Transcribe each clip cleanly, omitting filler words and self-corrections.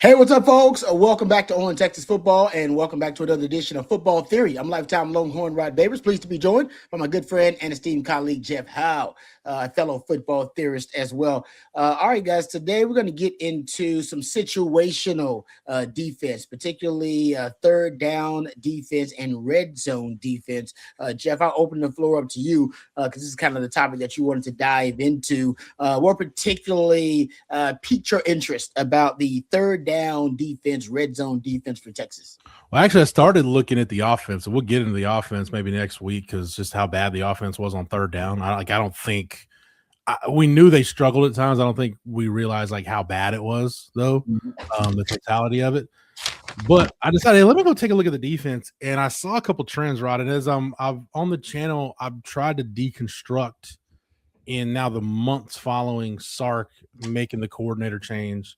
Hey, what's up, folks? Welcome back to On Texas Football, and welcome back to another edition of Football Theory. I'm Lifetime Longhorn Rod Babers, pleased to be joined by my good friend and esteemed colleague, Jeff Howe, a fellow football theorist as well. All right, guys, today we're going to get into some situational defense, particularly third down defense and red zone defense. Jeff, I'll open the floor up to you because this is kind of the topic that you wanted to dive into. What particularly piqued your interest about the third down defense, red zone defense for Texas? Well, actually, I started looking at the offense, and we'll get into the offense maybe next week because just how bad the offense was on third down. I don't think we knew they struggled at times. I don't think we realized how bad it was, though, the totality of it. But I decided, let me go take a look at the defense, and I saw a couple trends, Rod. And as I've on the channel, I've tried to deconstruct in now the months following Sark making the coordinator change,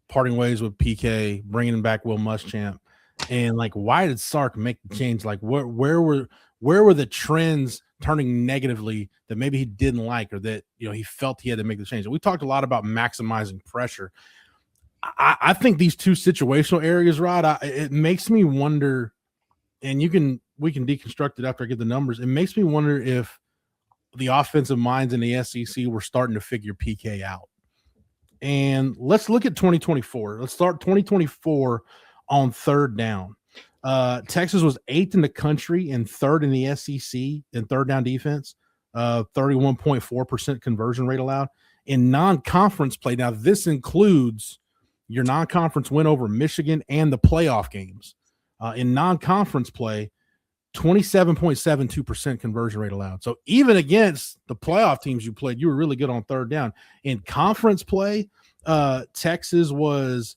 parting ways with PK, bringing back Will Muschamp, and why did Sark make the change? Where were the trends turning negatively that maybe he didn't like, or that he felt he had to make the change? And we talked a lot about maximizing pressure. I think these two situational areas, Rod, it makes me wonder, and we can deconstruct it after I get the numbers. It makes me wonder if the offensive minds in the SEC were starting to figure PK out. And let's look at 2024. Let's start 2024 on third down. Texas was 8th in the country and 3rd in the SEC in third down defense, 31.4% conversion rate allowed. In non-conference play, now this includes your non-conference win over Michigan and the playoff games. In non-conference play, 27.72% conversion rate allowed. So even against the playoff teams you played, you were really good on third down. In conference play, Texas was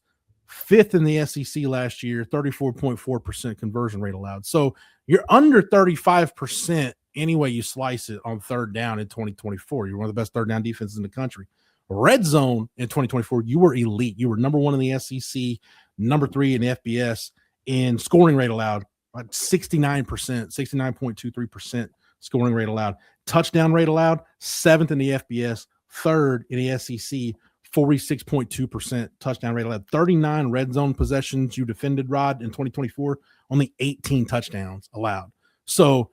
5th in the SEC last year, 34.4% conversion rate allowed. So you're under 35% any way you slice it on third down in 2024. You're one of the best third down defenses in the country. Red zone in 2024, you were elite. You were number 1 in the SEC, number 3 in the FBS in scoring rate allowed. 69%, 69.23% scoring rate allowed. Touchdown rate allowed, 7th in the FBS, 3rd in the SEC, 46.2% touchdown rate allowed. 39 red zone possessions you defended, Rod, in 2024, only 18 touchdowns allowed. So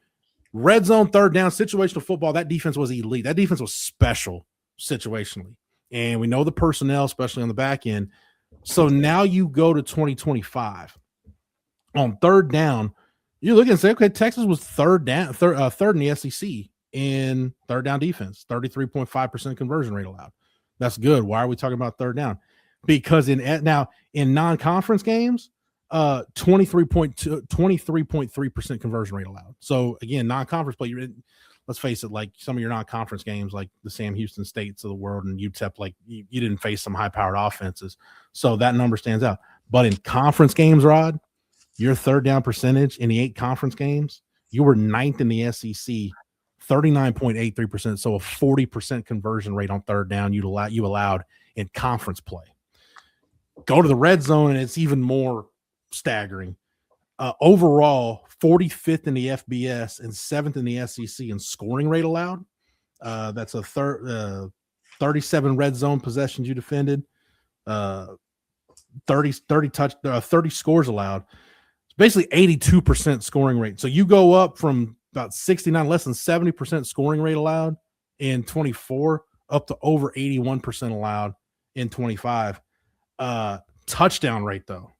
red zone, third down, situational football, that defense was elite. That defense was special situationally. And we know the personnel, especially on the back end. So now you go to 2025. On third down, you look and say, okay, Texas was third in the SEC in third down defense, 33.5% conversion rate allowed. That's good. Why are we talking about third down? Because in non-conference games, 23.3% conversion rate allowed. So again, non-conference play, let's face it, some of your non-conference games, like the Sam Houston States of the world and UTEP, you didn't face some high-powered offenses. So that number stands out. But in conference games, Rod, your third down percentage in the 8 conference games, you were 9th in the SEC, 39.83%. So a 40% conversion rate on third down you allowed in conference play. Go to the red zone, and it's even more staggering. Overall, 45th in the FBS and 7th in the SEC in scoring rate allowed. That's a 37 red zone possessions you defended, 30 scores allowed. Basically 82% scoring rate. So you go up from about 69, less than 70% scoring rate allowed in 24 up to over 81% allowed in 25. Touchdown rate, though,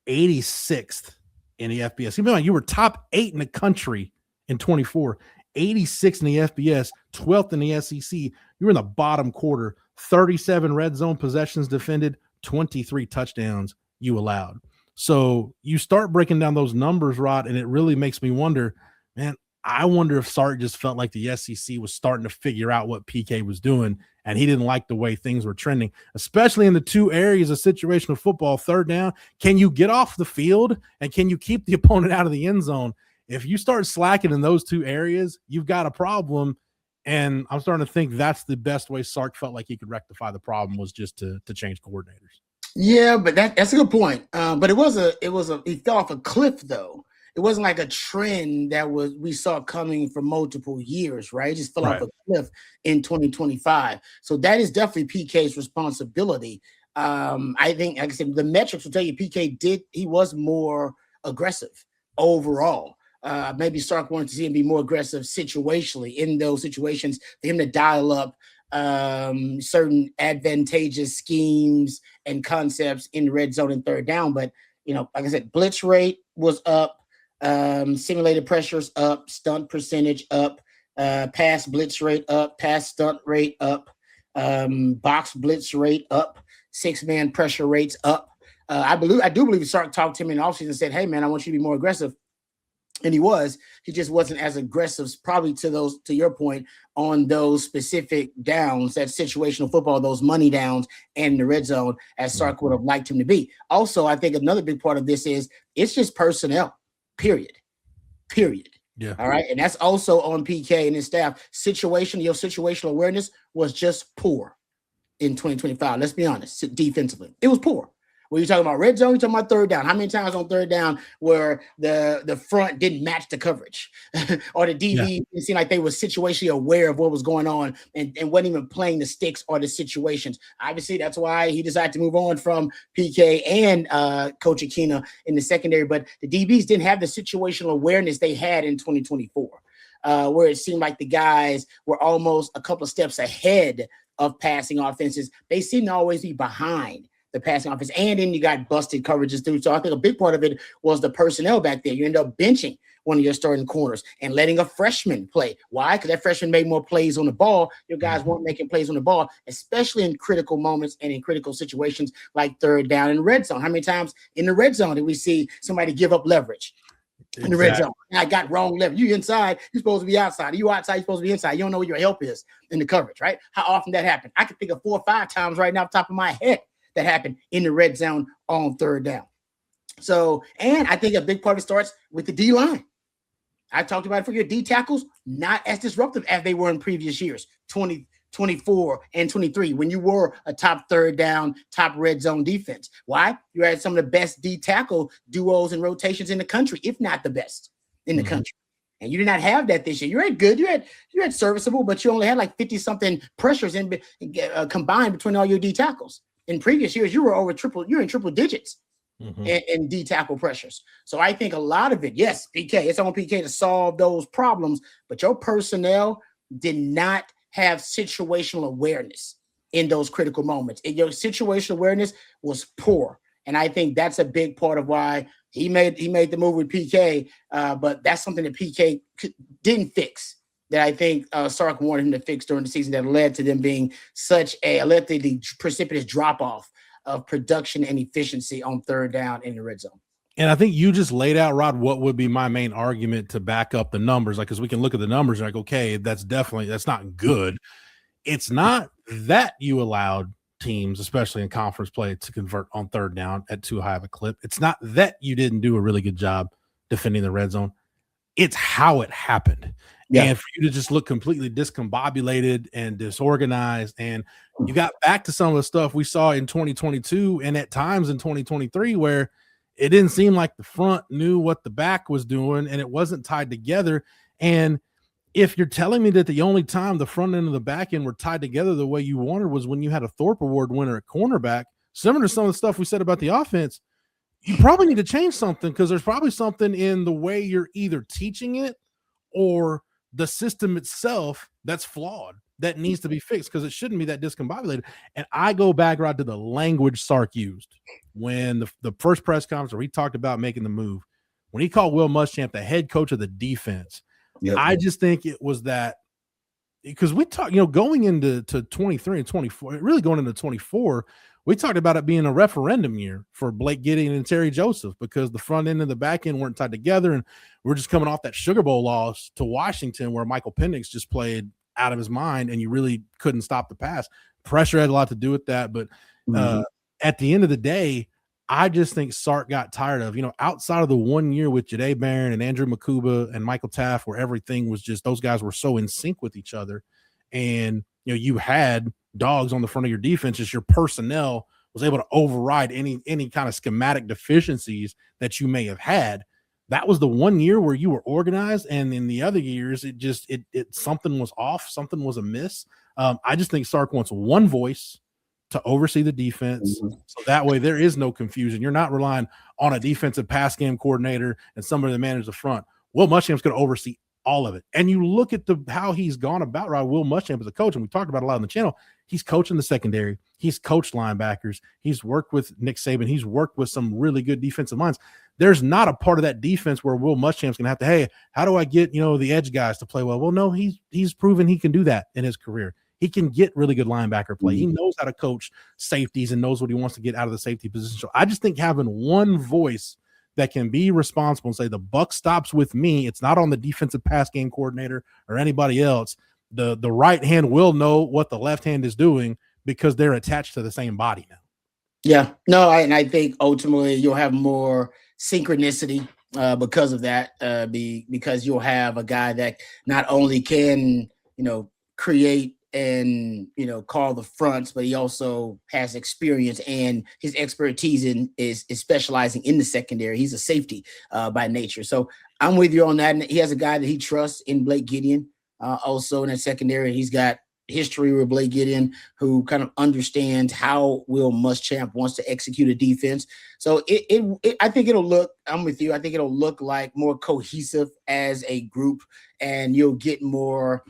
86th in the FBS. You were top 8 in the country in 24, 86th in the FBS, 12th in the SEC. You were in the bottom quarter, 37 red zone possessions defended, 23 touchdowns you allowed. So you start breaking down those numbers, Rod, and it really makes me wonder, man, I wonder if Sark just felt like the SEC was starting to figure out what PK was doing, and he didn't like the way things were trending, especially in the 2 areas of situational football. Third down, can you get off the field, and can you keep the opponent out of the end zone? If you start slacking in those 2 areas, you've got a problem, and I'm starting to think that's the best way Sark felt like he could rectify the problem, was just to change coordinators. Yeah, but that's a good point. But he fell off a cliff, though. It wasn't like a trend that we saw coming for multiple years, right? It just fell off a cliff in 2025. So that is definitely PK's responsibility. I think, like I said, the metrics will tell you he was more aggressive overall. Maybe Sark wanted to see him be more aggressive situationally in those situations for him to dial up certain advantageous schemes and concepts in the red zone and third down. But, like I said, blitz rate was up, simulated pressures up, stunt percentage up, pass blitz rate up, pass stunt rate up, box blitz rate up, 6-man pressure rates up. I do believe Sark talked to him in the offseason and said, hey, man, I want you to be more aggressive. And he just wasn't as aggressive, probably to your point, on those specific downs, that situational football, those money downs and the red zone, as Sark would have liked him to be. Also, I think another big part of this is it's just personnel, period. Yeah. All right. And that's also on PK and his staff. Your situational awareness was just poor in 2025. Let's be honest, defensively. It was poor. When you're talking about red zone, you're talking about third down. How many times on third down where the front didn't match the coverage or the DB it seemed like they were situationally aware of what was going on and wasn't even playing the sticks or the situations. Obviously, that's why he decided to move on from PK and Coach Akina in the secondary. But the DBs didn't have the situational awareness they had in 2024, where it seemed like the guys were almost a couple of steps ahead of passing offenses. They seem to always be behind the passing offense, and then you got busted coverages too. So I think a big part of it was the personnel back there. You end up benching one of your starting corners and letting a freshman play. Why? Because that freshman made more plays on the ball. Your guys weren't making plays on the ball, especially in critical moments and in critical situations like third down and red zone. How many times in the red zone did we see somebody give up leverage? In the red zone, I got wrong leverage. You inside, you're supposed to be outside. You outside, you're supposed to be inside. You don't know where your help is in the coverage, right? How often that happened? I can think of 4 or 5 times right now off the top of my head that happened in the red zone on third down. So, and I think a big part of it starts with the D line. I talked about it for your D tackles, not as disruptive as they were in previous years, 2024 and 23, when you were a top third down, top red zone defense. Why? You had some of the best D tackle duos and rotations in the country, if not the best in the country. And you did not have that this year. You had good, you had serviceable, but you only had like 50 something pressures combined between all your D tackles. In previous years, you're in triple digits in D tackle pressures. So I think a lot of it, yes, PK, it's on PK to solve those problems, but your personnel did not have situational awareness in those critical moments. And your situational awareness was poor. And I think that's a big part of why he made the move with PK. But that's something that PK didn't fix, that I think Sark wanted him to fix during the season, that led to them being such the precipitous drop-off of production and efficiency on third down in the red zone. And I think you just laid out, Rod, what would be my main argument to back up the numbers. Like, because we can look at the numbers and like, okay, that's not good. It's not that you allowed teams, especially in conference play, to convert on third down at too high of a clip. It's not that you didn't do a really good job defending the red zone. It's how it happened. Yeah. And for you to just look completely discombobulated and disorganized, and you got back to some of the stuff we saw in 2022 and at times in 2023 where it didn't seem like the front knew what the back was doing and it wasn't tied together. And if you're telling me that the only time the front end and the back end were tied together the way you wanted was when you had a Thorpe Award winner at cornerback, similar to some of the stuff we said about the offense, you probably need to change something, because there's probably something in the way you're either teaching it or the system itself that's flawed, that needs to be fixed, because it shouldn't be that discombobulated. And I go back, Rod, to the language Sark used when the first press conference where he talked about making the move, when he called Will Muschamp the head coach of the defense. Yep. I just think it was that, because we talked, going into 23 and 24, really going into 24, we talked about it being a referendum year for Blake Gideon and Terry Joseph, because the front end and the back end weren't tied together. And we're just coming off that Sugar Bowl loss to Washington, where Michael Penix just played out of his mind and you really couldn't stop the pass. Pressure had a lot to do with that. But at the end of the day, I just think Sark got tired of, outside of the 1 year with Jahdae Barron and Andrew Makuba and Michael Taft, where everything was just, those guys were so in sync with each other. And, you had dogs on the front of your defense, just your personnel was able to override any kind of schematic deficiencies that you may have had. That was the 1 year where you were organized. And in the other years, it something was off, something was amiss. I just think Sark wants one voice to oversee the defense. Mhm. So that way there is no confusion. You're not relying on a defensive pass game coordinator and somebody that manages the front. Will Muschamp's going to oversee all of it. And you look at how he's gone about right. Will Muschamp as a coach, and we talked about a lot on the channel. He's coaching the secondary. He's coached linebackers. He's worked with Nick Saban. He's worked with some really good defensive minds. There's not a part of that defense where Will Muschamp's going to have to, hey, how do I get, the edge guys to play well? Well, no, he's proven he can do that in his career. He can get really good linebacker play. He knows how to coach safeties and knows what he wants to get out of the safety position. So I just think having one voice that can be responsible and say the buck stops with me. It's not on the defensive pass game coordinator or anybody else. The right hand will know what the left hand is doing because they're attached to the same body now. Yeah, no, and I think ultimately you'll have more synchronicity because of that, because you'll have a guy that not only can, create and, call the fronts, but he also has experience, and his expertise is specializing in the secondary. He's a safety by nature. So I'm with you on that. And he has a guy that he trusts in Blake Gideon, also in that secondary. He's got history with Blake Gideon, who kind of understands how Will Muschamp wants to execute a defense. So I think it'll look, I'm with you. I think it'll look like more cohesive as a group, and you'll get more,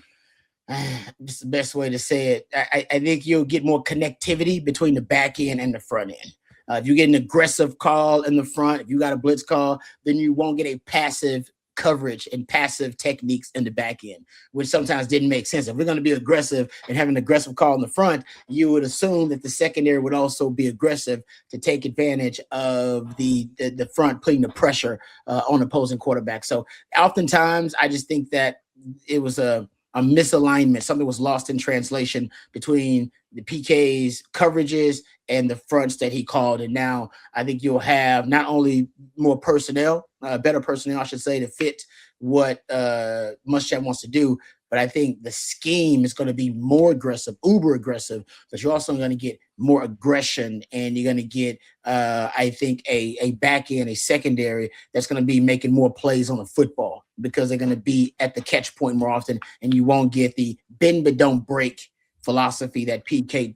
this is the best way to say it. I think you'll get more connectivity between the back end and the front end. If you get an aggressive call in the front, if you got a blitz call, then you won't get a passive coverage and passive techniques in the back end, which sometimes didn't make sense. If we're going to be aggressive and have an aggressive call in the front, you would assume that the secondary would also be aggressive to take advantage of the front putting the pressure on opposing quarterbacks. So oftentimes I just think that it was a misalignment. Something was lost in translation between the PK's coverages and the fronts that he called. And now I think you'll have not only more personnel, better personnel, I should say, to fit what Muschamp wants to do, but I think the scheme is going to be more aggressive, uber aggressive, but you're also going to get more aggression, and you're going to get, I think, a back end, a secondary that's going to be making more plays on the football because they're going to be at the catch point more often, and you won't get the bend but don't break philosophy that PK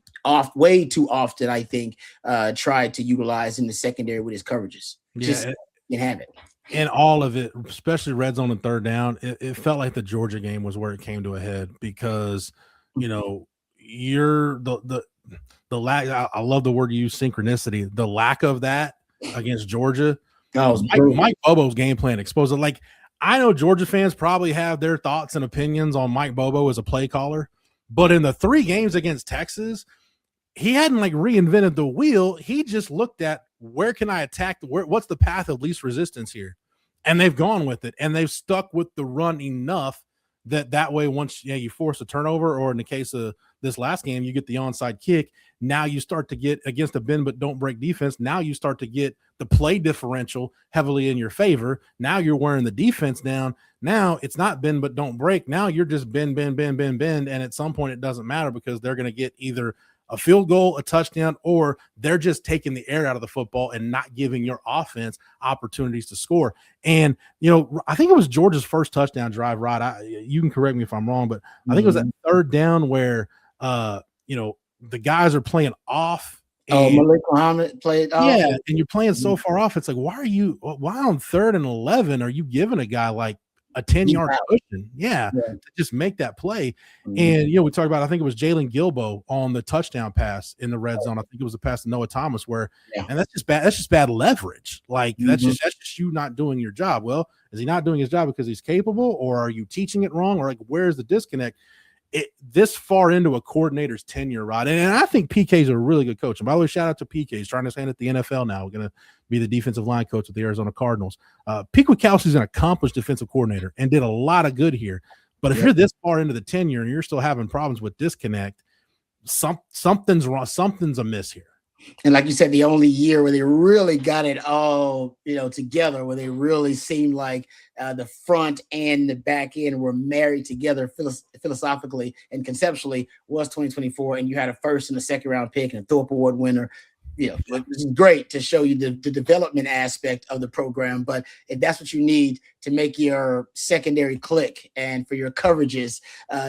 way too often, I think, tried to utilize in the secondary with his coverages. Yeah, Just can have it. And all of it, especially red zone and third down, it felt like the Georgia game was where it came to a head because, you're the lack. I love the word you use, synchronicity. The lack of that against Georgia. Mike Bobo's game plan exposed it. Like, I know Georgia fans probably have their thoughts and opinions on Mike Bobo as a play caller, but in the 3 games against Texas, he hadn't reinvented the wheel. He just looked at where can I attack? What's the path of least resistance here? And they've gone with it, and they've stuck with the run enough that way once you force a turnover, or in the case of this last game, you get the onside kick. Now you start to get against a bend but don't break defense. Now you start to get the play differential heavily in your favor. Now you're wearing the defense down. Now it's not bend but don't break. Now you're just bend. And at some point it doesn't matter because they're going to get either a field goal, a touchdown, or they're just taking the air out of the football and not giving your offense opportunities to score. And, I think it was Georgia's first touchdown drive, Rod. You can correct me if I'm wrong, but I think it was that third down where, the guys are playing off. Malik Muhammad played off. Yeah, and you're playing so far off. It's like, why on 3rd and 11 are you giving a guy like a 10-yard cushion? Yeah, to just make that play. And, we talked about, I think it was Jalen Gilbo on the touchdown pass in the red zone. I think it was a pass to Noah Thomas and that's just bad. That's just bad leverage. That's just you not doing your job. Well, is he not doing his job because he's capable, or are you teaching it wrong, or where's the disconnect? This far into a coordinator's tenure, Rod, and I think PK's a really good coach. And by the way, shout out to PK. He's trying to stand at the NFL now. We're going to be the defensive line coach of the Arizona Cardinals. Pete Kwiatkowski's an accomplished defensive coordinator and did a lot of good here. But if you're this far into the tenure and you're still having problems with disconnect, something's wrong. Something's amiss here. And like you said, the only year where they really got it all, together, where they really seemed like the front and the back end were married together philosophically and conceptually, was 2024. And you had a first and a second round pick and a Thorpe Award winner. Which is great to show you the development aspect of the program. But if that's what you need to make your secondary click and for your coverages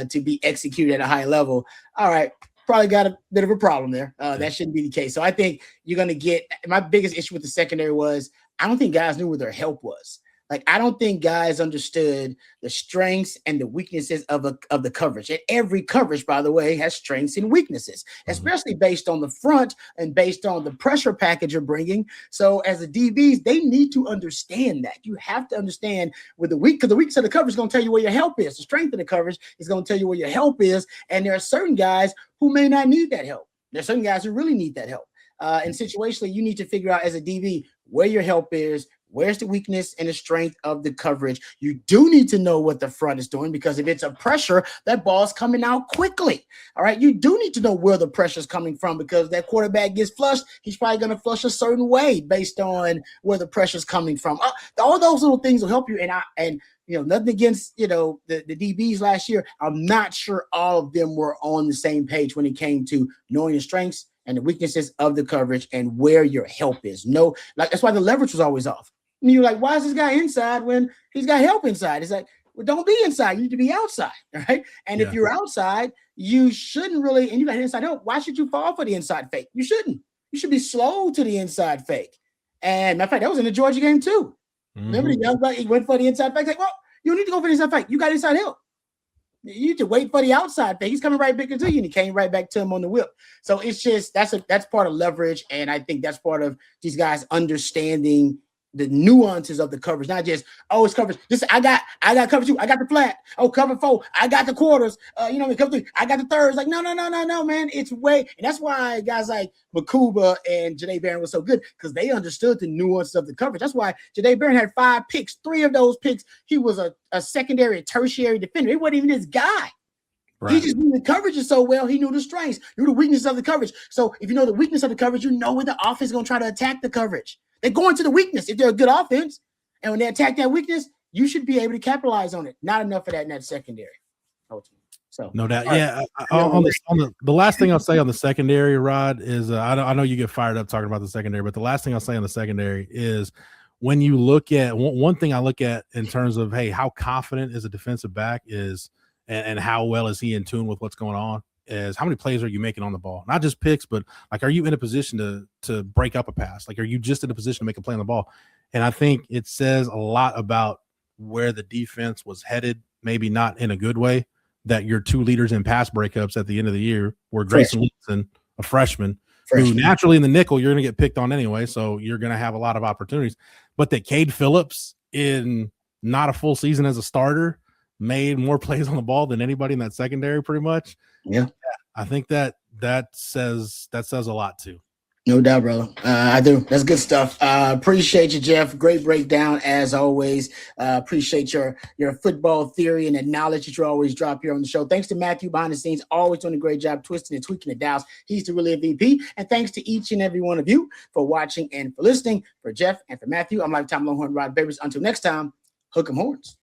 to be executed at a high level, all right, probably got a bit of a problem there. That shouldn't be the case. So I think you're going to get – my biggest issue with the secondary was I don't think guys knew where their help was. Like, I don't think guys understood the strengths and the weaknesses of the coverage. And every coverage, by the way, has strengths and weaknesses, especially based on the front and based on the pressure package you're bringing. So as the DBs, they need to understand that. You have to understand with the weak, because the weakness of the coverage is going to tell you where your help is. The strength of the coverage is going to tell you where your help is. And there are certain guys who may not need that help. There are certain guys who really need that help. And situationally, you need to figure out as a DB where your help is. Where's the weakness and the strength of the coverage? You do need to know what the front is doing, because if it's a pressure, that ball's coming out quickly. All right. You do need to know where the pressure is coming from, because that quarterback gets flushed. He's probably going to flush a certain way based on where the pressure is coming from. All those little things will help you. And nothing against, the DBs last year. I'm not sure all of them were on the same page when it came to knowing the strengths and the weaknesses of the coverage and where your help is. No, like that's why the leverage was always off. And you're like, why is this guy inside when he's got help inside? It's like, well, don't be inside. You need to be outside, right? And if you're outside, you shouldn't really, and you got inside help. Why should you fall for the inside fake? You shouldn't. You should be slow to the inside fake. And matter of fact, that was in the Georgia game too. Remember the young guy, he went for the inside fake. Like, well, you don't need to go for the inside fake. You got inside help. You need to wait for the outside fake. He's coming right back into you, and he came right back to him on the whip. So it's just that's part of leverage, and I think that's part of these guys understanding the nuances of the coverage, not just, it's coverage. This I got cover 2. I got the flat. Cover 4. I got the quarters. Cover 3. I got the thirds. Like, no, man. It's way. And that's why guys like Makuba and Janae Barron was so good, because they understood the nuances of the coverage. That's why Janae Barron had 5 picks. 3 of those picks, he was a secondary, tertiary defender. It wasn't even his guy. Right. He just knew the coverage so well. He knew the strengths, knew the weaknesses of the coverage. So if you know the weakness of the coverage, you know where the offense is going to try to attack the coverage. They go into the weakness if they're a good offense, and when they attack that weakness, you should be able to capitalize on it. Not enough of that in that secondary. So no doubt, yeah. On the last thing I'll say on the secondary, Rod, is I know you get fired up talking about the secondary, but the last thing I'll say on the secondary is when you look at one thing I look at in terms of how confident is a defensive back is, and how well is he in tune with what's going on, is how many plays are you making on the ball? Not just picks, but like, are you in a position to break up a pass? Like, are you just in a position to make a play on the ball? And I think it says a lot about where the defense was headed, maybe not in a good way, that your 2 leaders in pass breakups at the end of the year were Grayson Wilson, a freshman, who naturally in the nickel, you're going to get picked on anyway. So you're going to have a lot of opportunities, but that Cade Phillips, in not a full season as a starter, made more plays on the ball than anybody in that secondary, pretty much. Yeah, I think that says a lot too. No doubt, brother. I do. That's good stuff. Appreciate you, Jeff. Great breakdown as always. Appreciate your football theory and the knowledge that you always drop here on the show. Thanks to Matthew behind the scenes, always doing a great job twisting and tweaking the dials. He's the real MVP. And thanks to each and every one of you for watching and for listening. For Jeff and for Matthew, I'm Lifetime Longhorn Rod Babers. Until next time, hook 'em horns.